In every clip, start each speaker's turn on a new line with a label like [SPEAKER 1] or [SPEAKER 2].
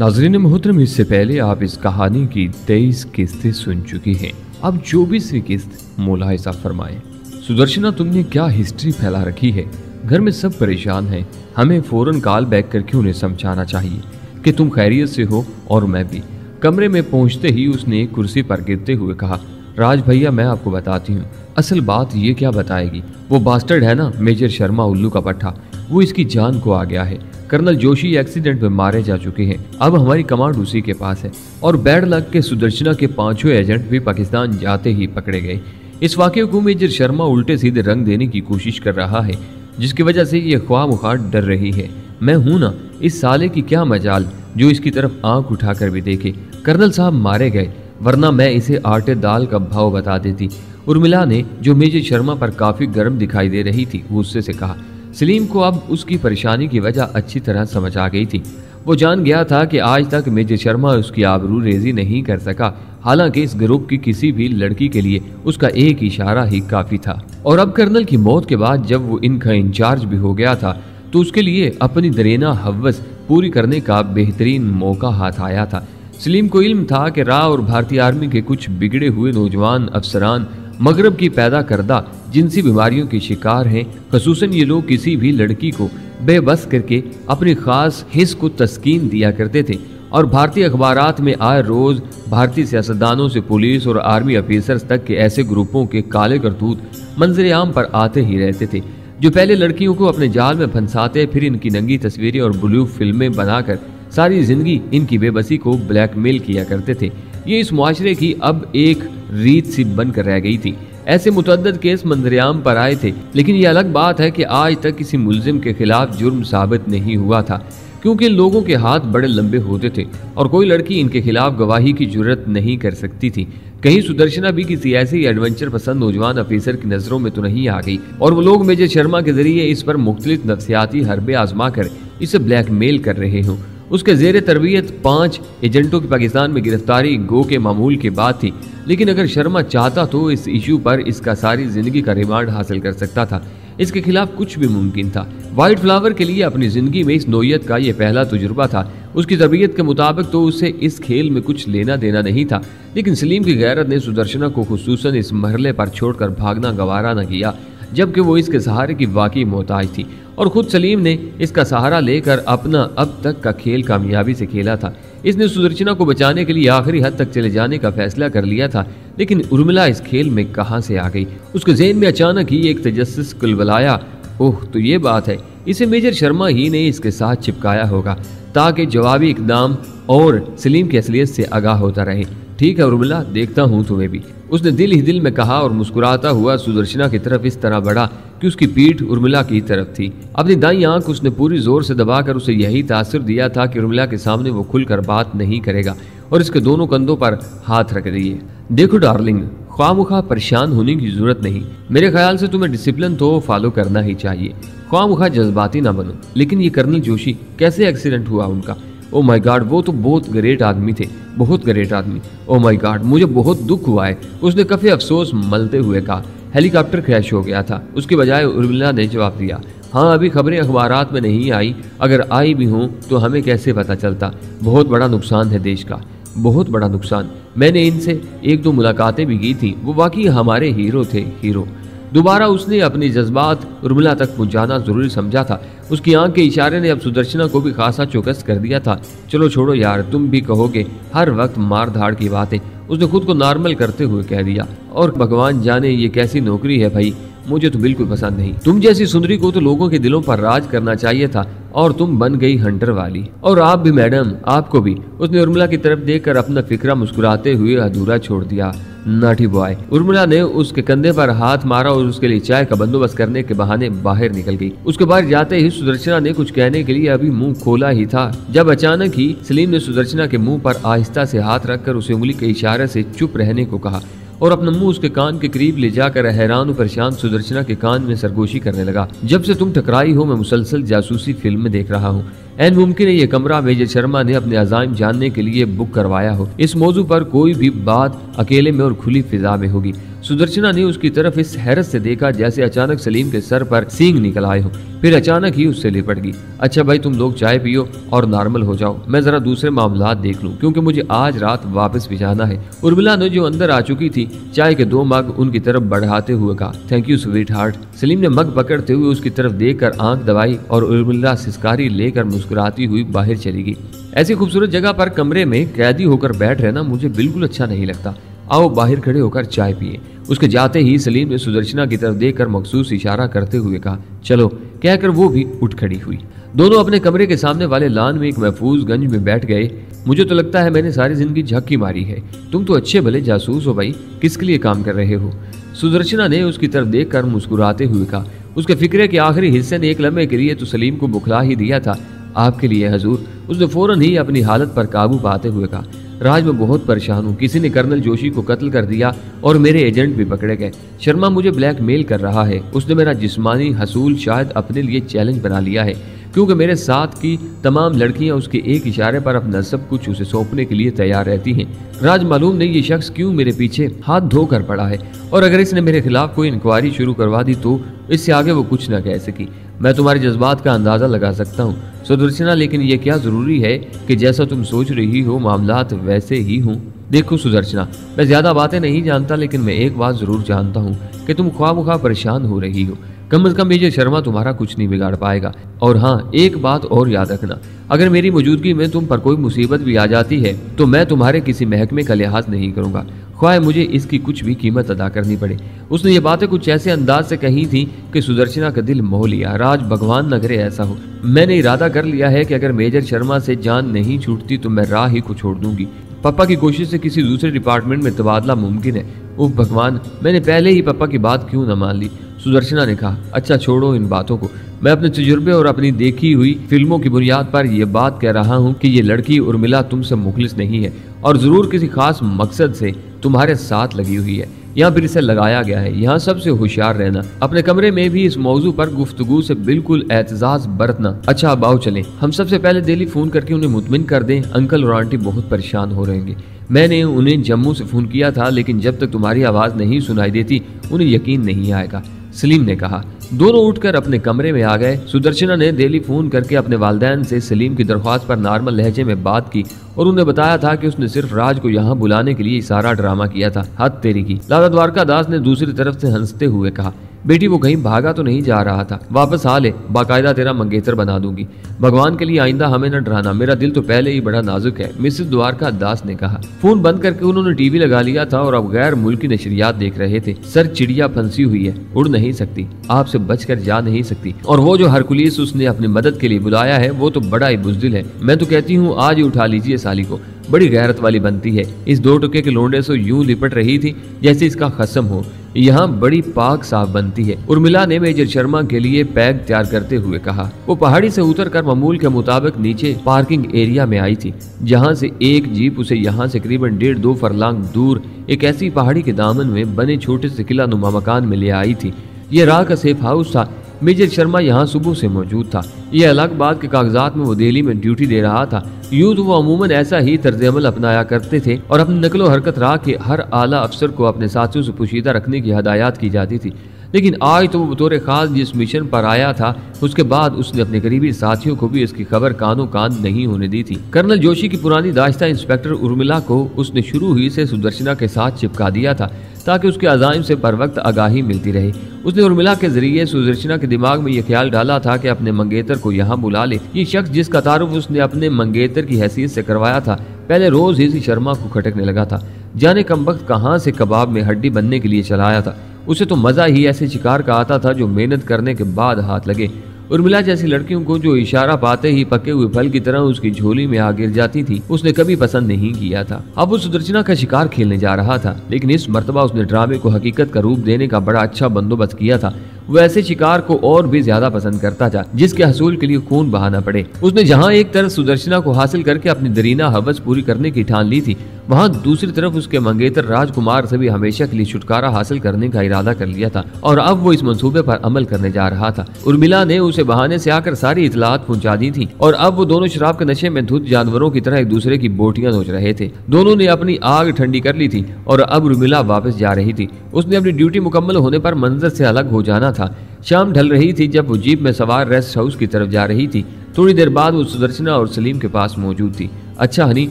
[SPEAKER 1] नाज़रीन मोहतरम, इससे पहले आप इस कहानी की 23 किस्तें सुन चुकी हैं। अब 24वीं किस्त मुलाहिज़ा फरमाएं। सुदर्शना, तुमने क्या हिस्ट्री फैला रखी है। घर में सब परेशान हैं। हमें फौरन कॉल बैक करके उन्हें समझाना चाहिए कि तुम खैरियत से हो और मैं भी। कमरे में पहुंचते ही उसने कुर्सी पर गिरते हुए कहा, राज भैया मैं आपको बताती हूँ। असल बात ये क्या बताएगी, वो बास्टर्ड है ना मेजर शर्मा उल्लू का पट्टा, वो इसकी जान को आ गया है। कर्नल जोशी एक्सीडेंट में मारे जा चुके हैं। अब हमारी कमांड उसी के पास है और बैड लक के सुदर्शना के 5 एजेंट भी पाकिस्तान जाते ही पकड़े गए। इस वाक़े को मेजर शर्मा उल्टे सीधे रंग देने की कोशिश कर रहा है, जिसकी वजह से ये ख्वामुखा डर रही है। मैं हूं ना, इस साले की क्या मजाल जो इसकी तरफ आंख उठाकर भी देखे। कर्नल साहब मारे गए, वरना मैं इसे आटे दाल का भाव बता देती। उर्मिला ने, जो मेजर शर्मा पर काफी गर्म दिखाई दे रही थी, गुस्से से कहा। सलीम को अब उसकी परेशानी की वजह अच्छी तरह समझ आ गई थी। वो जान गया था कि आज तक मेजर शर्मा उसकी आबरू रेजी नहीं कर सका। हालांकि इस ग्रुप की किसी भी लड़की के लिए उसका एक इशारा ही काफी था। और अब कर्नल की मौत के बाद जब वो इनका इंचार्ज भी हो गया था, तो उसके लिए अपनी दरेना हवस पूरी करने का बेहतरीन मौका हाथ आया था। सलीम को इल्म था कि राह और भारतीय आर्मी के कुछ बिगड़े हुए नौजवान अफसरान मगरब की पैदा करदा जिनसी बीमारियों के शिकार हैं। खसूसन ये लोग किसी भी लड़की को बेबस करके अपनी खास हिस्स को तस्कीन दिया करते थे। और भारतीय अखबारात में आए रोज भारतीय सियासतदानों से पुलिस और आर्मी ऑफिसर्स तक के ऐसे ग्रुपों के काले करतूत मंजर आम पर आते ही रहते थे, जो पहले लड़कियों को अपने जाल में फंसाते, फिर इनकी नंगी तस्वीरें और ब्लू फिल्में बनाकर सारी जिंदगी इनकी बेबसी को ब्लैकमेल किया करते थे। ये इस मुआशरे की अब एक रीत सी बनकर रह गई थी। ऐसे मुतअद्दिद केस मंजरेआम पर आए थे, लेकिन ये अलग बात है कि आज तक किसी मुल्जिम के खिलाफ जुर्म साबित नहीं हुआ था, क्योंकि लोगों के हाथ बड़े लंबे होते थे और कोई लड़की इनके खिलाफ गवाही की जुर्रत नहीं कर सकती थी। कहीं सुदर्शना भी किसी ऐसे ही एडवेंचर पसंद नौजवान ऑफिसर की नजरों में तो नहीं आ गई और वो लोग मेजर शर्मा के जरिए इस पर मुख्तलिफ नफ्सियाती हरबे आजमा कर इसे ब्लैकमेल कर रहे हों। उसके जेर तरबियत 5 एजेंटों की पाकिस्तान में गिरफ्तारी गो के मामूल के बाद थी, लेकिन अगर शर्मा चाहता तो इस इशू पर इसका सारी जिंदगी का रिमांड हासिल कर सकता था। इसके खिलाफ कुछ भी मुमकिन था। व्हाइट फ्लावर के लिए अपनी जिंदगी में इस नोयत का यह पहला तजुर्बा था। उसकी तरबियत के मुताबिक तो उसे इस खेल में कुछ लेना देना नहीं था, लेकिन सलीम की गैरत ने सुदर्शना को खुसूसन इस मरहले पर छोड़कर भागना गवारा न किया, जबकि वो इसके सहारे की वाकई मोहताज थी। और खुद सलीम ने इसका सहारा लेकर अपना अब तक का खेल कामयाबी से खेला था। इसने सुदर्शना को बचाने के लिए आखिरी हद तक चले जाने का फैसला कर लिया था, लेकिन उर्मिला इस खेल में कहां से आ गई। उसके ज़हन में अचानक ही एक तजस्सुस कुलबलाया। ओह, तो ये बात है, इसे मेजर शर्मा ही ने इसके साथ चिपकाया होगा ताकि जवाबी इकदाम और सलीम की असलियत से आगाह होता रहे। ठीक है उर्मिला, देखता हूँ तुम्हें भी, उसने दिल ही दिल में कहा और मुस्कुराता हुआ सुदर्शना की तरफ इस तरह बढ़ा कि उसकी पीठ उर्मिला की तरफ थी। अपनी दाईं आंख उसने पूरी जोर से दबाकर उसे यही तासुर दिया था कि उर्मिला के सामने वो खुलकर बात नहीं करेगा और इसके दोनों कंधों पर हाथ रख दिए। देखो डार्लिंग, ख्वामुखा परेशान होने की जरूरत नहीं। मेरे ख्याल से तुम्हें डिसिप्लिन तो फॉलो करना ही चाहिए। ख्वामुखा जज्बाती ना बनो। लेकिन ये कर्नल जोशी, कैसे एक्सीडेंट हुआ उनका? ओ माय गॉड, वो तो बहुत ग्रेट आदमी थे, बहुत ग्रेट आदमी। ओ माय गॉड, मुझे बहुत दुख हुआ है, उसने काफी अफसोस मलते हुए कहा। हेलीकॉप्टर क्रैश हो गया था, उसके बजाय उर्मिला ने जवाब दिया। हाँ, अभी खबरें अखबारात में नहीं आई, अगर आई भी हों तो हमें कैसे पता चलता। बहुत बड़ा नुकसान है देश का, बहुत बड़ा नुकसान। मैंने इनसे 1-2 मुलाकातें भी की थी, वो वाकई हमारे हीरो थे, हीरो। दोबारा उसने अपने जज्बात उर्मिला तक पहुंचाना जरूरी समझा था। उसकी आंख के इशारे ने अब सुदर्शना को भी खासा चौकस कर दिया था। चलो छोड़ो यार, तुम भी कहोगे हर वक्त मार धाड़ की बातें, उसने खुद को नॉर्मल करते हुए कह दिया। और भगवान जाने ये कैसी नौकरी है भाई, मुझे तो बिल्कुल पसंद नहीं। तुम जैसी सुंदरी को तो लोगों के दिलों पर राज करना चाहिए था और तुम बन गई हंटर वाली। और आप भी मैडम, आपको भी। उसने उर्मिला की तरफ देखकर अपना फिक्रा मुस्कुराते हुए अधूरा छोड़ दिया। नाटी बॉय। उर्मिला ने उसके कंधे पर हाथ मारा और उसके लिए चाय का बंदोबस्त करने के बहाने बाहर निकल गई। उसके बाहर जाते ही सुदर्शना ने कुछ कहने के लिए अभी मुंह खोला ही था, जब अचानक ही सलीम ने सुदर्शना के मुंह पर आहिस्ता से हाथ रखकर उसे उंगली के इशारे से चुप रहने को कहा और अपना मुंह उसके कान के करीब ले जाकर हैरान और परेशान सुदर्शना के कान में सरगोशी करने लगा। जब से तुम टकराई हो, मैं मुसलसल जासूसी फिल्म देख रहा हूँ। ऐन मुमकिन है ये कमरा मेजर शर्मा ने अपने अज़ाइम जानने के लिए बुक करवाया हो। इस मौजू पर कोई भी बात अकेले में और खुली फिजा में होगी। सुदर्शना ने उसकी तरफ इस हैरत से देखा जैसे अचानक सलीम के सर पर सींग निकल आए हो। फिर अचानक ही उससे लिपट गई। अच्छा भाई, तुम लोग चाय पियो और नॉर्मल हो जाओ, मैं जरा दूसरे मामलात देख लूं, क्योंकि मुझे आज रात वापस भी जाना है। उर्मिला ने जो अंदर आ चुकी थी चाय के 2 मग उनकी तरफ बढ़ाते हुए कहा, thank you sweet heart. Salim ने मग पकड़ते हुए उसकी तरफ देखकर आंख दबाई और उर्मिला सिसकारी लेकर मुस्कुराती हुई बाहर चली गई। ऐसी खूबसूरत जगह पर कमरे में कैदी होकर बैठ रहना मुझे बिल्कुल अच्छा नहीं लगता। आओ बाहर खड़े होकर चाय पिए। उसके जाते ही सलीम ने सुदर्शना की तरफ देखकर मखसूस इशारा करते हुए कहा, चलो, कहकर वो भी उठ खड़ी हुई। दोनों अपने कमरे के सामने वाले लान में एक महफूज गंज में बैठ गए। मुझे तो लगता है मैंने सारी जिंदगी झक्की मारी है। तुम तो अच्छे भले जासूस हो भाई, किसके लिए काम कर रहे हो? सुदर्शना ने उसकी तरफ देखकर मुस्कुराते हुए कहा। उसके फिक्रे के आखिरी हिस्से ने एक लम्हे के लिए तो सलीम को बुखला ही दिया था। आपके लिए हजूर। उसने फौरन ही अपनी हालत पर काबू पाते हुए कहा, राज मैं बहुत परेशान हूँ। किसी ने कर्नल जोशी को कत्ल कर दिया और मेरे एजेंट भी पकड़े गए। शर्मा मुझे ब्लैकमेल कर रहा है। उसने मेरा जिस्मानी हसूल शायद अपने लिए चैलेंज बना लिया है, क्योंकि मेरे साथ की तमाम लड़कियां उसके एक इशारे पर अपना सब कुछ उसे सौंपने के लिए तैयार रहती हैं। राज मालूम नहीं ये शख्स क्यों मेरे पीछे हाथ धोकर पड़ा है, और अगर इसने मेरे खिलाफ कोई इंक्वायरी शुरू करवा दी तो इससे आगे वो कुछ न कह सकी। मैं तुम्हारे जज्बात का अंदाजा लगा सकता हूँ सुदर्शना, लेकिन ये क्या जरूरी है कि जैसा तुम सोच रही हो मामलात वैसे ही हों? देखो सुदर्शना, मैं ज्यादा बातें नहीं जानता, लेकिन मैं एक बात जरूर जानता हूँ कि तुम ख्वाह परेशान हो रही हो। कम से कम मेजर शर्मा तुम्हारा कुछ नहीं बिगाड़ पाएगा। और हाँ, एक बात और याद रखना, अगर मेरी मौजूदगी में तुम पर कोई मुसीबत भी आ जाती है तो मैं तुम्हारे किसी महकमे का लिहाज नहीं करूंगा, ख्वाह मुझे इसकी कुछ भी कीमत अदा करनी पड़े। उसने ये बातें कुछ ऐसे अंदाज से कही थी कि सुदर्शना का दिल मोह लिया। राज भगवान न करे ऐसा हो। मैंने इरादा कर लिया है कि अगर मेजर शर्मा से जान नहीं छूटती तो मैं राह ही को छोड़ दूंगी। पापा की कोशिश से किसी दूसरे डिपार्टमेंट में तबादला मुमकिन है। उफ भगवान, मैंने पहले ही पापा की बात क्यों न मान ली। सुदर्शना ने कहा, अच्छा छोड़ो इन बातों को। मैं अपने तजुर्बे और अपनी देखी हुई फिल्मों की बुनियाद पर यह बात कह रहा हूँ कि ये लड़की उर्मिला तुमसे मुखलिस नहीं है और जरूर किसी खास मकसद से तुम्हारे साथ लगी हुई है। यहाँ फिर इसे लगाया गया है। यहाँ सबसे होशियार रहना, अपने कमरे में भी इस मौजू पर गुफ्तगू से बिल्कुल एहतजाज बरतना। अच्छा अब आओ चलें, हम सबसे पहले दिल्ली फोन करके उन्हें मुतमिन कर दें। अंकल और आंटी बहुत परेशान हो रहेंगे। मैंने उन्हें जम्मू से फोन किया था, लेकिन जब तक तुम्हारी आवाज नहीं सुनाई देती उन्हें यकीन नहीं आएगा, सलीम ने कहा। दोनों उठकर अपने कमरे में आ गए। सुदर्शना ने दिल्ली फोन करके अपने वालिदैन से सलीम की दरख्वास्त पर नॉर्मल लहजे में बात की और उन्हें बताया था कि उसने सिर्फ राज को यहाँ बुलाने के लिए सारा ड्रामा किया था। हद तेरी की। लाला द्वारका दास ने दूसरी तरफ से हंसते हुए कहा, बेटी वो कहीं भागा तो नहीं जा रहा था, वापस आ ले, बाकायदा तेरा मंगेतर बना दूंगी। भगवान के लिए आइंदा हमें न डराना, मेरा दिल तो पहले ही बड़ा नाजुक है, मिसेस द्वारका दास ने कहा। फोन बंद करके उन्होंने टीवी लगा लिया था और अब गैर मुल्की नशरियात देख रहे थे। सर चिड़िया फंसी हुई है, उड़ नहीं सकती, आपसे बचकर जा नहीं सकती, और वो जो हरकुलिस उसने अपनी मदद के लिए बुलाया है वो तो बड़ा ही बुज़दिल है। मैं तो कहती हूँ आज ही उठा लीजिए साली को, बड़ी गैरत वाली बनती है। इस 2 टुके के लोंडे से यूं लिपट रही थी जैसे इसका खसम हो। यहाँ बड़ी पाक साफ बनती है। उर्मिला ने मेजर शर्मा के लिए पैग तैयार करते हुए कहा। वो पहाड़ी से उतरकर मामूल के मुताबिक नीचे पार्किंग एरिया में आई थी, जहाँ से एक जीप उसे यहाँ से करीबन 1.5-2 फरलांग दूर एक ऐसी पहाड़ी के दामन में बने छोटे से किला नुमा मकान में ले आई थी। ये राह का सेफ हाउस था। मेजर शर्मा यहाँ सुबह से मौजूद था। ये अलग बात के कागजात में वो दिल्ली में ड्यूटी दे रहा था। यूं तो वो अमूमन ऐसा ही तर्ज अमल अपनाया करते थे और अपनी नकलो हरकत राह के हर आला अफसर को अपने साथियों से पोशीदा रखने की हदायत की जाती थी। लेकिन आज तो वो बतौर खास जिस मिशन पर आया था उसके बाद उसने अपने करीबी साथियों को भी इसकी खबर कानों कान नहीं होने दी थी। कर्नल जोशी की पुरानी दाश्ता इंस्पेक्टर उर्मिला को उसने शुरू ही से सुदर्शना के साथ चिपका दिया था ताकि उसके अज़ाइम से बर वक्त आगाही मिलती रहे। उसने उर्मिला के जरिए सुदर्शना के दिमाग में यह ख्याल डाला था कि अपने मंगेतर को यहाँ बुला ले। ये शख्स जिसका तारुफ उसने अपने मंगेतर की हैसियत से करवाया था पहले रोज ही शर्मा को खटकने लगा था। जाने कमबख्त कहाँ से कबाब में हड्डी बनने के लिए चलाया था। उसे तो मजा ही ऐसे शिकार का आता था जो मेहनत करने के बाद हाथ लगे। उर्मिला जैसी लड़कियों को जो इशारा पाते ही पके हुए फल की तरह उसकी झोली में आ गिर जाती थी उसने कभी पसंद नहीं किया था। अब वो सुदर्शना का शिकार खेलने जा रहा था, लेकिन इस मर्तबा उसने ड्रामे को हकीकत का रूप देने का बड़ा अच्छा बंदोबस्त किया था। वो ऐसे शिकार को और भी ज्यादा पसंद करता था जिसके हसूल के लिए खून बहाना पड़े। उसने जहाँ एक तरफ सुदर्शना को हासिल करके अपनी दरीना हवस पूरी करने की ठान ली थी, वहाँ दूसरी तरफ उसके मंगेतर राजकुमार से भी हमेशा के लिए छुटकारा हासिल करने का इरादा कर लिया था और अब वो इस मंसूबे पर अमल करने जा रहा था। उर्मिला ने उसे बहाने से आकर सारी इतलात पहुंचा दी थी और अब वो दोनों शराब के नशे में धुत जानवरों की तरह एक दूसरे की बोटियां नोच रहे थे। दोनों ने अपनी आग ठंडी कर ली थी और अब उर्मिला वापस जा रही थी। उसने अपनी ड्यूटी मुकम्मल होने पर मंजर से अलग हो जाना था। शाम ढल रही थी जब वो जीप में सवार रेस्ट हाउस की तरफ जा रही थी। थोड़ी देर बाद वो सुदर्शना और सलीम के पास मौजूद थी। अच्छा हनी,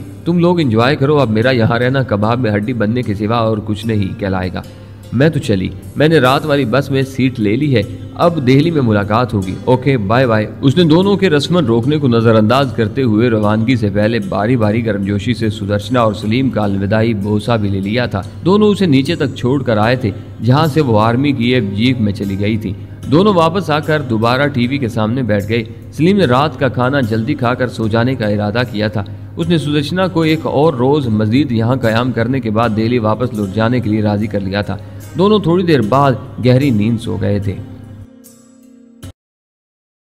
[SPEAKER 1] तुम लोग एंजॉय करो, अब मेरा यहाँ रहना कबाब में हड्डी बनने के सिवा और कुछ नहीं कहलाएगा। मैं तो चली, मैंने रात वाली बस में सीट ले ली है, अब दिल्ली में मुलाकात होगी। Okay bye bye. उसने दोनों के रस्मन रोकने को नजरअंदाज करते हुए रवानगी से पहले बारी बारी गर्मजोशी से सुदर्शना और सलीम का अलविदाई बोसा भी ले लिया था। दोनों उसे नीचे तक छोड़ कर आए थे जहाँ से वो आर्मी की एक जीप में चली गई थी। दोनों वापस आकर दोबारा टीवी के सामने बैठ गए। सलीम ने रात का खाना जल्दी खाकर सो जाने का इरादा किया था। उसने सुदर्शना को एक और रोज मजीद यहाँ कयाम करने के बाद दिल्ली वापस लौट जाने के लिए राजी कर लिया था। दोनों थोड़ी देर बाद गहरी नींद सो गए थे।